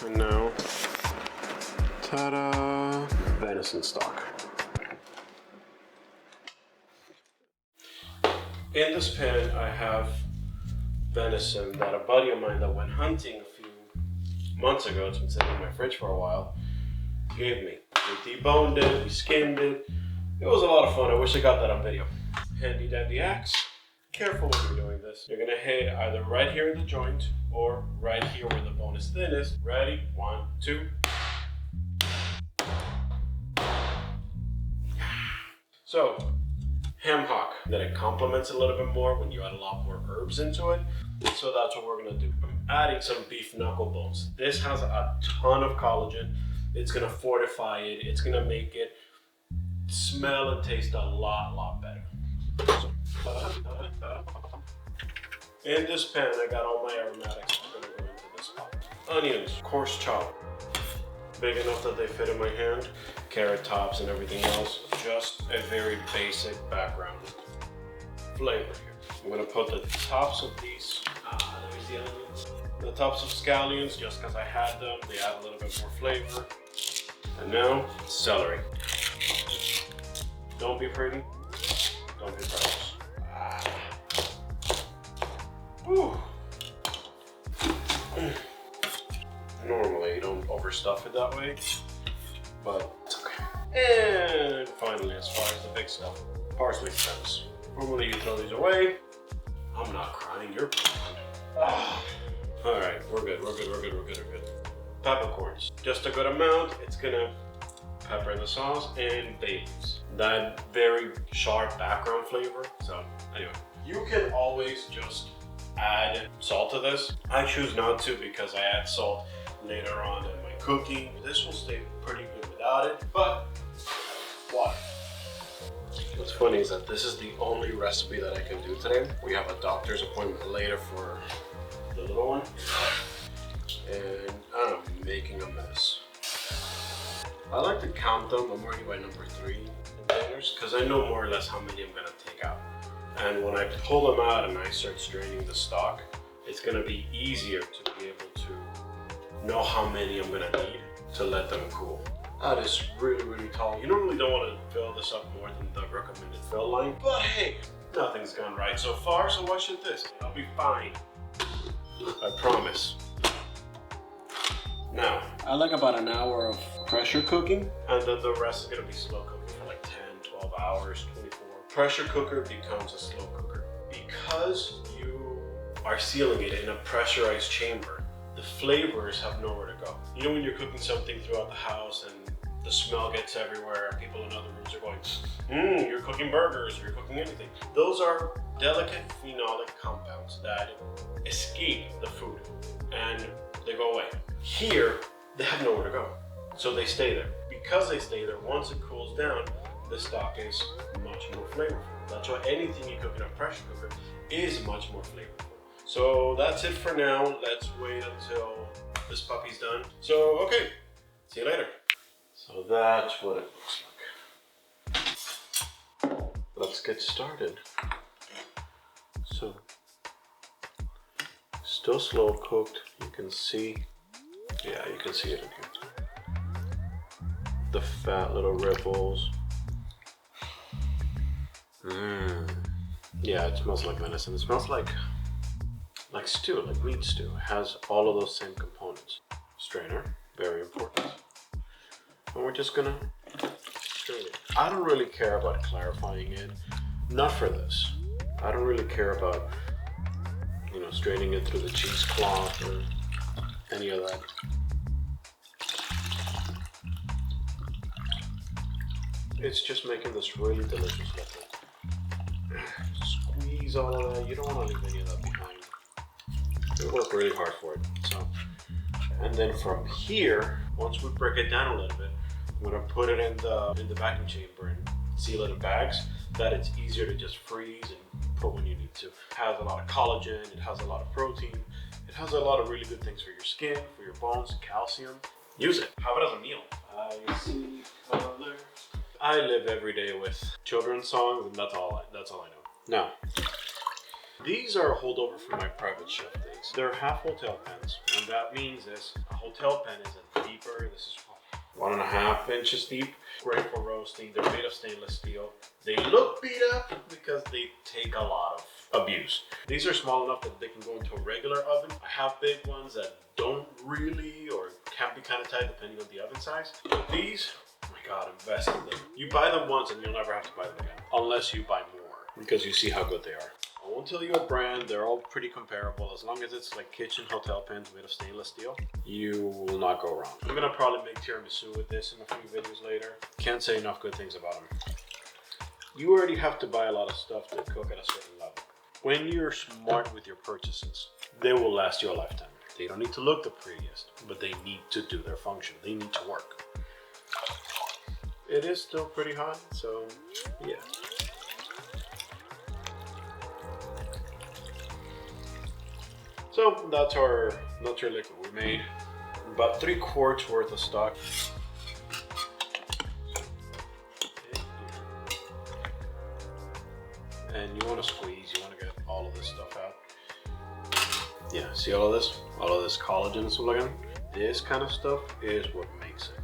And now, ta-da, venison stock. In this pan, I have venison that a buddy of mine that went hunting a few months ago, it's been sitting in my fridge for a while, gave me. We deboned it, we skinned it. It was a lot of fun. I wish I got that on video. Handy dandy axe. Careful when you're doing this. You're gonna hit either right here in the joint or right here where the bone is thinnest. Ready? 1, 2. So, ham hock. Then it complements a little bit more when you add a lot more herbs into it. So that's what we're gonna do. I'm adding some beef knuckle bones. This has a ton of collagen. It's gonna fortify it. It's gonna make it smell and taste a lot better. So, in this pan, I got all my aromatics. I'm gonna go into this pot. Onions, coarse chop, big enough that they fit in my hand. Carrot tops and everything else. Just a very basic background flavor here. I'm gonna put the tops of these. Let me see onions. The tops of scallions, just because I had them, they add a little bit more flavor. And now, celery. Don't be pretty. Don't be precious. Whew. Normally, you don't overstuff it that way, but it's okay. And finally, as far as the big stuff, parsley stems. Normally, you throw these away. I'm not crying. You're crying. All right, we're good. We're good. Peppercorns, just a good amount. It's gonna pepper in the sauce and babies. That very sharp background flavor. So anyway, you can always just add salt to this. I choose not to because I add salt later on in my cooking. This will stay pretty good without it, but water. What's funny is that this is the only recipe that I can do today. We have a doctor's appointment later for the little one, and I don't know, making a mess. I like to count them. I'm already by number 3 containers because I know more or less how many I'm gonna take out. And when I pull them out and I start straining the stock, it's gonna be easier to be able to know how many I'm gonna need to let them cool. That is really tall. You normally don't want to fill this up more than the recommended fill line, but hey, nothing's gone right so far, so why should this? I'll be fine. I promise. Now, I like about an hour of pressure cooking, and then the rest is gonna be slow cooking for like 10, 12 hours, 24. Pressure cooker becomes a slow cooker. Because you are sealing it in a pressurized chamber, the flavors have nowhere to go. You know when you're cooking something throughout the house and the smell gets everywhere and people in other rooms are going, you're cooking burgers or you're cooking anything. Those are delicate phenolic compounds that escape the food and they go away. Here, they have nowhere to go. So they stay there. Because they stay there, once it cools down, the stock is much more flavorful. That's why anything you cook in a pressure cooker is much more flavorful. So that's it for now. Let's wait until this puppy's done. So, okay, see you later. So that's what it looks like. Let's get started. So, still slow cooked. You can see, yeah, you can see it in here. The fat little ripples. Yeah, it smells like venison. It smells like stew, like meat stew. It has all of those same components. Strainer, very important. And we're just gonna strain it. I don't really care about clarifying it. Not for this. I don't really care about, you know, straining it through the cheesecloth or any of that. It's just making this really delicious liquid. Squeeze all of that. You don't want to leave any of that behind. We work really hard for it. So, and then from here, once we break it down a little bit, I'm gonna put it in the vacuum chamber and seal it in bags. That it's easier to just freeze and put when you need to. It has a lot of collagen. It has a lot of protein. It has a lot of really good things for your skin, for your bones, calcium. Use it. Have it as a meal. I see color. I live every day with children's songs, and that's all I know. Now, These are a holdover from my private chef days. They're half hotel pans, and that means this. A hotel pan is a deeper, this is 1.5 inches deep. Great for roasting. They're made of stainless steel. They look beat up because they take a lot of abuse. These are small enough that they can go into a regular oven. I have big ones that don't really, or can be kind of tight depending on the oven size. But these, oh my God, invest in them. You buy them once and you'll never have to buy them again. Unless you buy more, because you see how good they are. I won't tell you a brand, they're all pretty comparable. As long as it's like kitchen hotel pans made of stainless steel, you will not go wrong. I'm gonna probably make tiramisu with this in a few videos later. Can't say enough good things about them. You already have to buy a lot of stuff to cook at a certain level. When you're smart with your purchases, they will last you a lifetime. They don't need to look the prettiest, but they need to do their function. They need to work. It is still pretty hot, so yeah. So that's our liquid. We made about 3 quarts worth of stock. And you want to squeeze, you want to get all of this stuff out. Yeah, see all of this? All of this collagen and stuff like that? This kind of stuff is what makes it.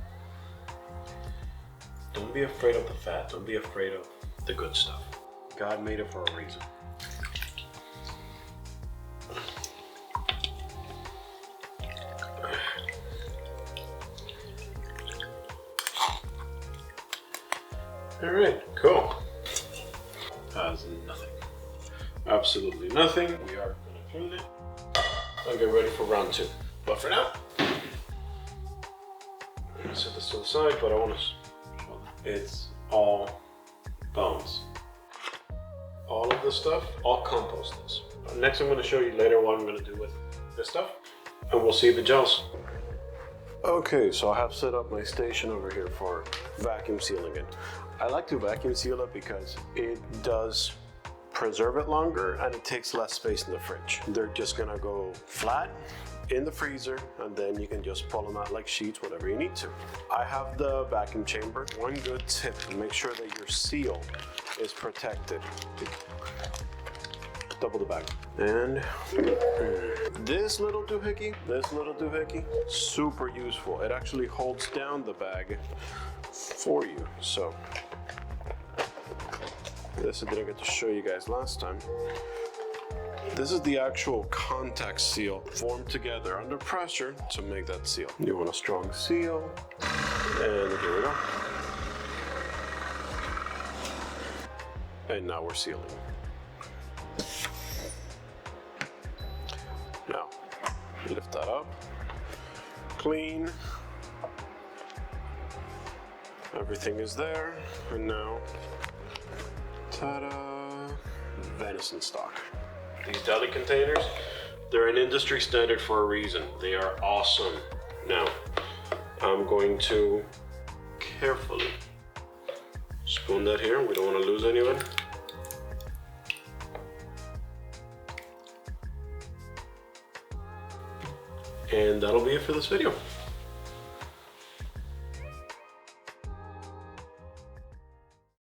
Don't be afraid of the fat. Don't be afraid of the good stuff. God made it for a reason. All right, cool. Has nothing. Absolutely nothing. We are gonna clean it and get ready for round 2. But for now, I'm gonna set this to the side, but I wanna show it's all bones. All of this stuff, I'll compost this. Next I'm gonna show you later what I'm gonna do with this stuff, and we'll see the gels. Okay, so I have set up my station over here for vacuum sealing it. I like to vacuum seal it because it does preserve it longer and it takes less space in the fridge. They're just gonna go flat in the freezer and then you can just pull them out like sheets, whatever you need to. I have the vacuum chamber. One good tip, make sure that your seal is protected. Double the bag. And this little doohickey, super useful. It actually holds down the bag for you. So this I didn't get to show you guys last time. This is the actual contact seal formed together under pressure to make that seal. You want a strong seal, and here we go. And now we're sealing. Now, lift that up, clean. Everything is there, and now, ta-da, venison stock. These deli containers, they're an industry standard for a reason. They are awesome. Now, I'm going to carefully spoon that here. We don't want to lose any of it. And that'll be it for this video.